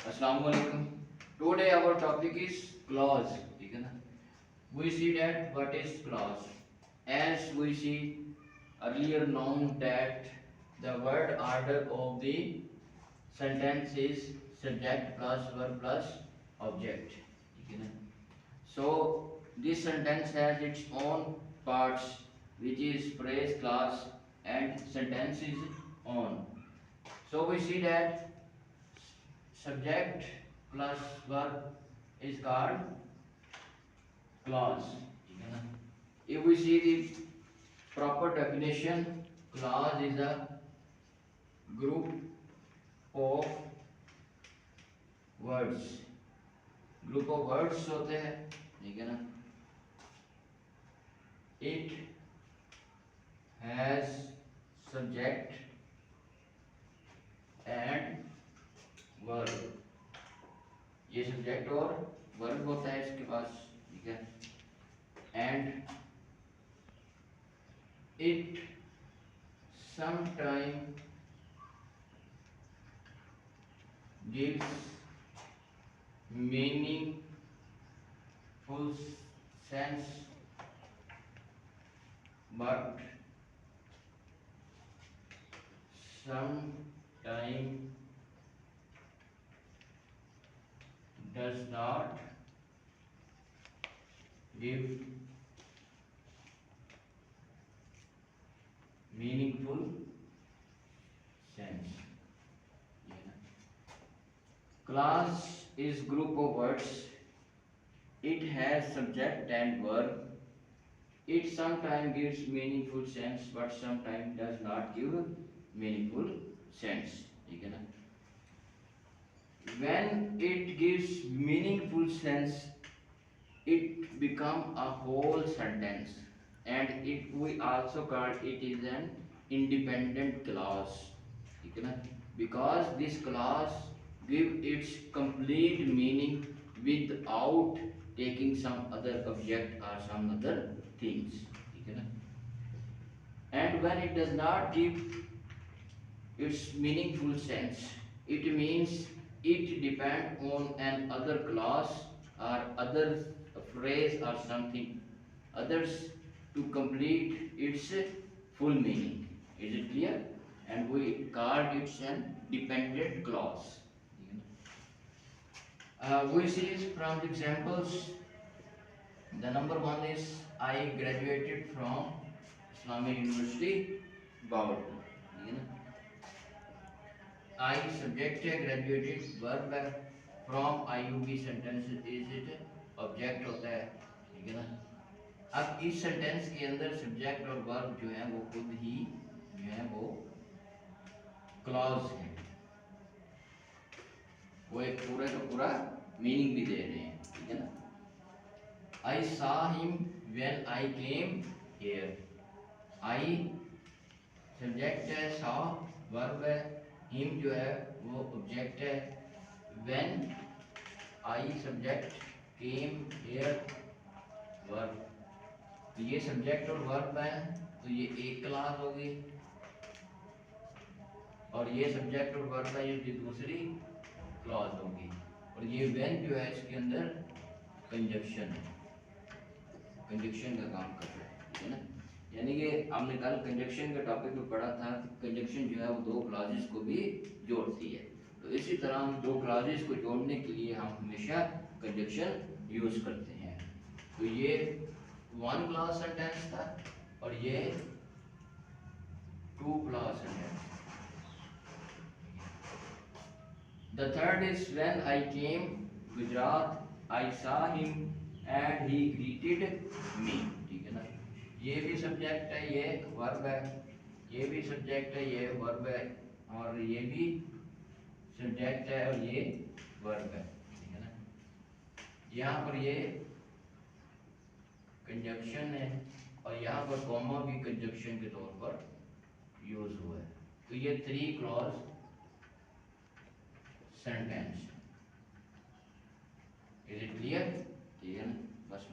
अस्सलाम वालेकुम। Today our topic is clause. ठीक है ना? We see that what is clause. As we see earlier known that the word order of the sentence is subject plus verb plus object. ठीक है ना? So this sentence has its own parts, which is phrase, clause, and sentence is on. So we see that subject plus verb is called clause. ठीक है ना? If we see the proper definition, clause is a group of words. Group of words होते हैं, ठीक है ना? It has subject and verb. ये subject और verb होता है इसके पास, ठीक है? And it sometimes gives meaningful sense, but sometimes does not give meaningful sense. Clause is group of words. It has subject and verb. It sometimes gives meaningful sense, but sometimes does not give meaningful sense. ठीक है ना? When it gives meaningful sense, it become a whole sentence, and it we also call it is an independent clause. ठीक है ना? Because this clause give its complete meaning without taking some other object or some other things. ठीक है ना? And when it does not give its meaningful sense, it means it depends on an other clause or other phrase or something others to complete its full meaning. Is it clear? And we called it an dependent clause. We see from the examples. The number one is I graduated from Islamic University, Bahawalpur. ठीक है ना? I subject है, graduated verb है, from IUB sentence is it object होता है, ठीक है ना? अब इस सेंटेंस के अंदर सब्जेक्ट और वर्ब जो है वो खुद ही जो है वो क्लॉज है, वो एक पूरे का पूरा मीनिंग भी दे रहे हैं, ठीक है ना? I saw him when I came here. I subject है, सा वर्ब है, हिम जो है वो ऑब्जेक्ट है, when I subject, came here verb. तो ये सब्जेक्ट और वर्ब है, तो ये एक क्लास होगी, और ये सब्जेक्ट और वर्ब है, ये दूसरी क्लॉज होगी. और ये व्हेन जो है इसके अंदर कंजक्शन है, कंजक्शन का काम कर रहा है, ठीक है ना? यानी कि हमने कल कंजक्शन का टॉपिक में पढ़ा था, कंजक्शन जो है वो दो क्लॉजेस को भी जोड़ती है. तो इसी तरह हम दो क्लॉजेस को जोड़ने के लिए हम हमेशा कंजक्शन यूज करते हैं. तो ये वन क्लॉज सेंटेंस था और ये two clause sentence. The third is when I came Gujarat, I saw him and he greeted me. ठीक है ना? ये भी सब्जेक्ट है, ये वर्ब है, ये भी सब्जेक्ट है, ये वर्ब है, और ये भी सब्जेक्ट है और ये वर्ब है, ठीक है ना? यहाँ पर ये कंजक्शन है और यहाँ पर कॉमा भी कंजक्शन के तौर पर यूज हुआ है. तो ये three clause sentence. Is it clear? ठीक है ना? बस